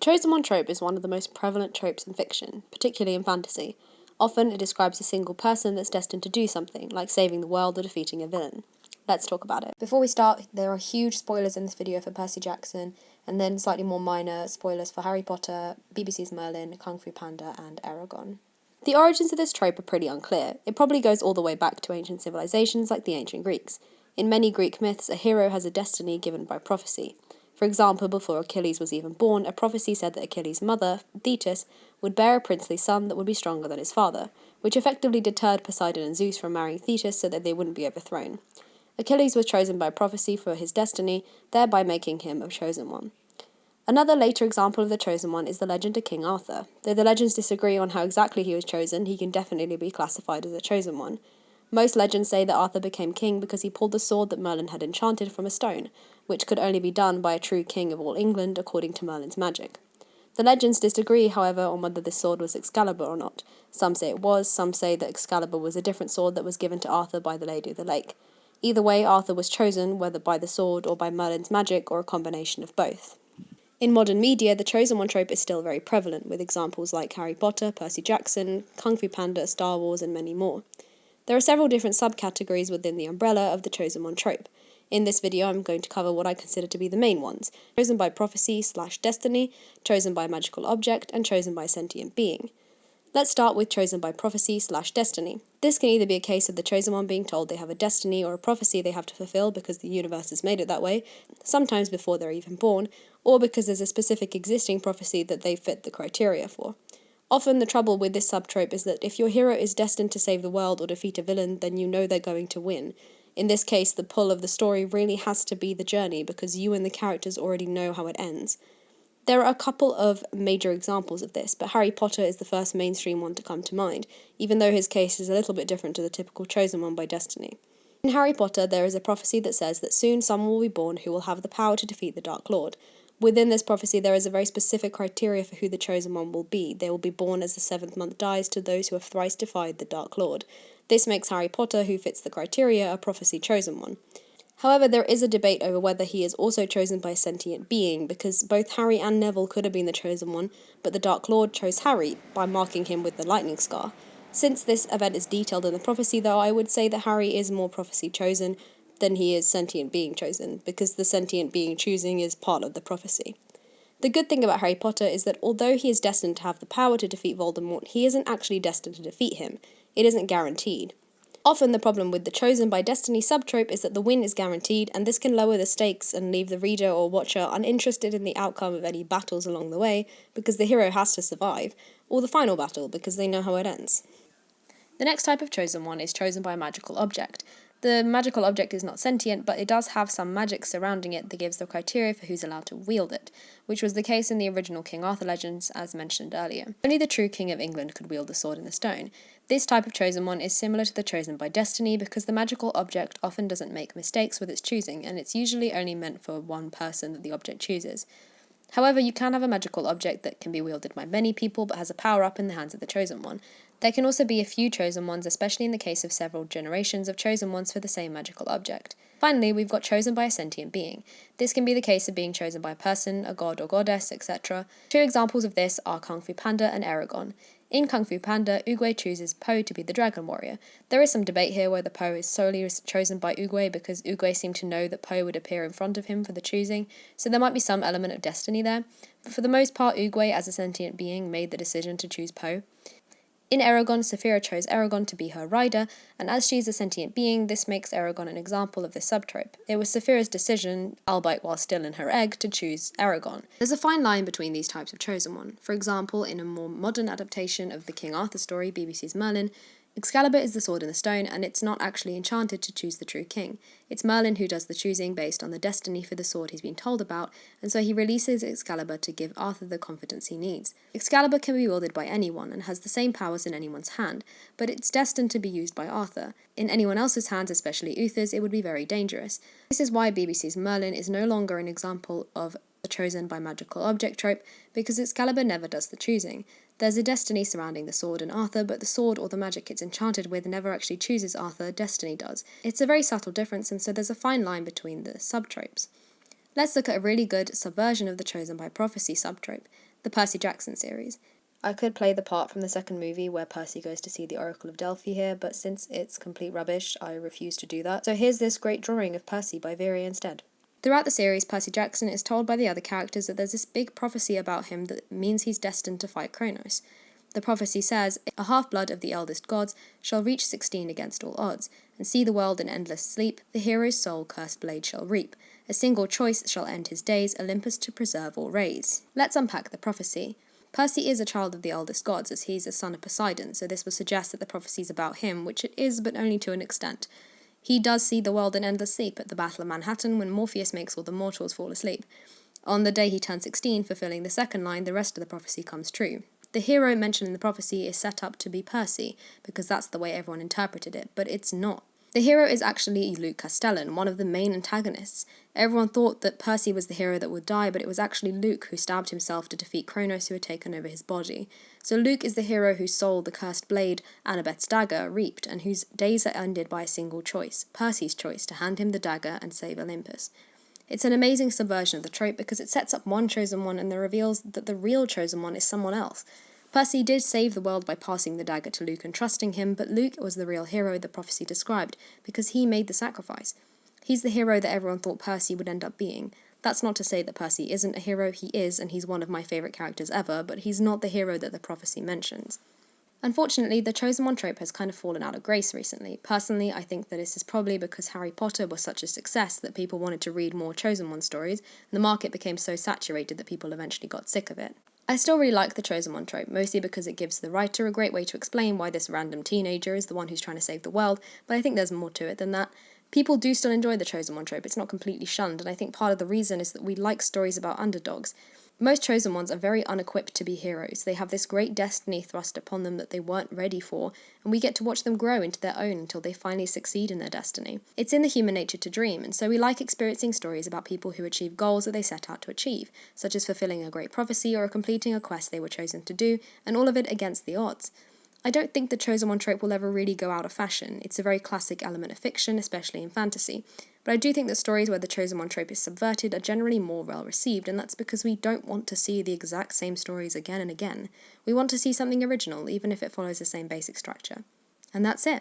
chosen one trope is one of the most prevalent tropes in fiction, particularly in fantasy. Often it describes a single person that's destined to do something, like saving the world or defeating a villain. Let's talk about it. Before we start, there are huge spoilers in this video for Percy Jackson, and then slightly more minor spoilers for Harry Potter, BBC's Merlin, Kung Fu Panda, and Eragon. The origins of this trope are pretty unclear. It probably goes all the way back to ancient civilizations like the ancient Greeks. In many Greek myths, a hero has a destiny given by prophecy. For example, before Achilles was even born, a prophecy said that Achilles' mother, Thetis, would bear a princely son that would be stronger than his father, which effectively deterred Poseidon and Zeus from marrying Thetis so that they wouldn't be overthrown. Achilles was chosen by prophecy for his destiny, thereby making him a chosen one. Another later example of the chosen one is the legend of King Arthur. Though the legends disagree on how exactly he was chosen, he can definitely be classified as a chosen one. Most legends say that Arthur became king because he pulled the sword that Merlin had enchanted from a stone, which could only be done by a true king of all England according to Merlin's magic. The legends disagree, however, on whether this sword was Excalibur or not. Some say it was, some say that Excalibur was a different sword that was given to Arthur by the Lady of the Lake. Either way, Arthur was chosen, whether by the sword or by Merlin's magic or a combination of both. In modern media, the chosen one trope is still very prevalent, with examples like Harry Potter, Percy Jackson, Kung Fu Panda, Star Wars, and many more. There are several different subcategories within the umbrella of the chosen one trope. In this video, I'm going to cover what I consider to be the main ones: chosen by prophecy/destiny, chosen by magical object, and chosen by sentient being. Let's start with chosen by prophecy/destiny. This can either be a case of the chosen one being told they have a destiny or a prophecy they have to fulfill because the universe has made it that way, sometimes before they're even born, or because there's a specific existing prophecy that they fit the criteria for. Often the trouble with this subtrope is that if your hero is destined to save the world or defeat a villain, then you know they're going to win. In this case, the pull of the story really has to be the journey because you and the characters already know how it ends. There are a couple of major examples of this, but Harry Potter is the first mainstream one to come to mind, even though his case is a little bit different to the typical chosen one by destiny. In Harry Potter, there is a prophecy that says that soon someone will be born who will have the power to defeat the Dark Lord. Within this prophecy, there is a very specific criteria for who the chosen one will be. They will be born as the seventh month dies to those who have thrice defied the Dark Lord. This makes Harry Potter, who fits the criteria, a prophecy chosen one. However, there is a debate over whether he is also chosen by a sentient being, because both Harry and Neville could have been the chosen one, but the Dark Lord chose Harry by marking him with the lightning scar. Since this event is detailed in the prophecy, though, I would say that Harry is more prophecy chosen than he is sentient being chosen, because the sentient being choosing is part of the prophecy. The good thing about Harry Potter is that although he is destined to have the power to defeat Voldemort, he isn't actually destined to defeat him. It isn't guaranteed. Often the problem with the chosen by destiny subtrope is that the win is guaranteed, and this can lower the stakes and leave the reader or watcher uninterested in the outcome of any battles along the way, because the hero has to survive, or the final battle because they know how it ends. The next type of chosen one is chosen by a magical object. The magical object is not sentient, but it does have some magic surrounding it that gives the criteria for who's allowed to wield it, which was the case in the original King Arthur legends, as mentioned earlier. Only the true King of England could wield the sword in the stone. This type of chosen one is similar to the chosen by destiny because the magical object often doesn't make mistakes with its choosing, and it's usually only meant for one person that the object chooses. However, you can have a magical object that can be wielded by many people but has a power-up in the hands of the chosen one. There can also be a few chosen ones, especially in the case of several generations of chosen ones for the same magical object. Finally, we've got chosen by a sentient being. This can be the case of being chosen by a person, a god or goddess, etc. Two examples of this are Kung Fu Panda and Eragon. In Kung Fu Panda, Oogway chooses Po to be the dragon warrior. There is some debate here whether Po is solely chosen by Oogway because Oogway seemed to know that Po would appear in front of him for the choosing, so there might be some element of destiny there, but for the most part Oogway as a sentient being made the decision to choose Po. In Eragon, Saphira chose Eragon to be her rider, and as she is a sentient being, this makes Eragon an example of this subtrope. It was Saphira's decision, albeit while still in her egg, to choose Eragon. There's a fine line between these types of chosen one. For example, in a more modern adaptation of the King Arthur story, BBC's Merlin, Excalibur is the sword in the stone, and it's not actually enchanted to choose the true king. It's Merlin who does the choosing based on the destiny for the sword he's been told about, and so he releases Excalibur to give Arthur the confidence he needs. Excalibur can be wielded by anyone and has the same powers in anyone's hand, but it's destined to be used by Arthur. In anyone else's hands, especially Uther's, it would be very dangerous. This is why BBC's Merlin is no longer an example of the chosen by magical object trope, because Excalibur never does the choosing. There's a destiny surrounding the sword and Arthur, but the sword or the magic it's enchanted with never actually chooses Arthur, destiny does. It's a very subtle difference, and so there's a fine line between the subtropes. Let's look at a really good subversion of the chosen by prophecy subtrope. the Percy Jackson series. I could play the part from the second movie where Percy goes to see the Oracle of Delphi here, but since it's complete rubbish, I refuse to do that. So here's this great drawing of Percy by Viri instead. Throughout the series, Percy Jackson is told by the other characters that there's this big prophecy about him that means he's destined to fight Kronos. The prophecy says, "A half-blood of the eldest gods shall reach 16 against all odds, and see the world in endless sleep, the hero's soul cursed blade shall reap. A single choice shall end his days, Olympus to preserve or raise." Let's unpack the prophecy. Percy is a child of the eldest gods, as he's a son of Poseidon, so this would suggest that the prophecy is about him, which it is, but only to an extent. He does see the world in endless sleep at the Battle of Manhattan when Morpheus makes all the mortals fall asleep. On the day he turns 16, fulfilling the second line, the rest of the prophecy comes true. The hero mentioned in the prophecy is set up to be Percy, because that's the way everyone interpreted it, but it's not. The hero is actually Luke Castellan, one of the main antagonists. Everyone thought that Percy was the hero that would die, but it was actually Luke who stabbed himself to defeat Kronos, who had taken over his body. So Luke is the hero whose soul the cursed blade, Annabeth's dagger, reaped, and whose days are ended by a single choice, Percy's choice to hand him the dagger and save Olympus. It's an amazing subversion of the trope because it sets up one chosen one and then reveals that the real chosen one is someone else. Percy did save the world by passing the dagger to Luke and trusting him, but Luke was the real hero the prophecy described because he made the sacrifice. He's the hero that everyone thought Percy would end up being. That's not to say that Percy isn't a hero, he is, and he's one of my favourite characters ever, but he's not the hero that the prophecy mentions. Unfortunately, the Chosen One trope has kind of fallen out of grace recently. Personally, I think that this is probably because Harry Potter was such a success that people wanted to read more Chosen One stories, and the market became so saturated that people eventually got sick of it. I still really like the Chosen One trope, mostly because it gives the writer a great way to explain why this random teenager is the one who's trying to save the world, but I think there's more to it than that. People do still enjoy the Chosen One trope, it's not completely shunned, and I think part of the reason is that we like stories about underdogs. Most Chosen Ones are very unequipped to be heroes. They have this great destiny thrust upon them that they weren't ready for, and we get to watch them grow into their own until they finally succeed in their destiny. It's in the human nature to dream, and so we like experiencing stories about people who achieve goals that they set out to achieve, such as fulfilling a great prophecy or completing a quest they were chosen to do, and all of it against the odds. I don't think the Chosen One trope will ever really go out of fashion. It's a very classic element of fiction, especially in fantasy. But I do think that stories where the Chosen One trope is subverted are generally more well received, and that's because we don't want to see the exact same stories again and again. We want to see something original, even if it follows the same basic structure. And that's it.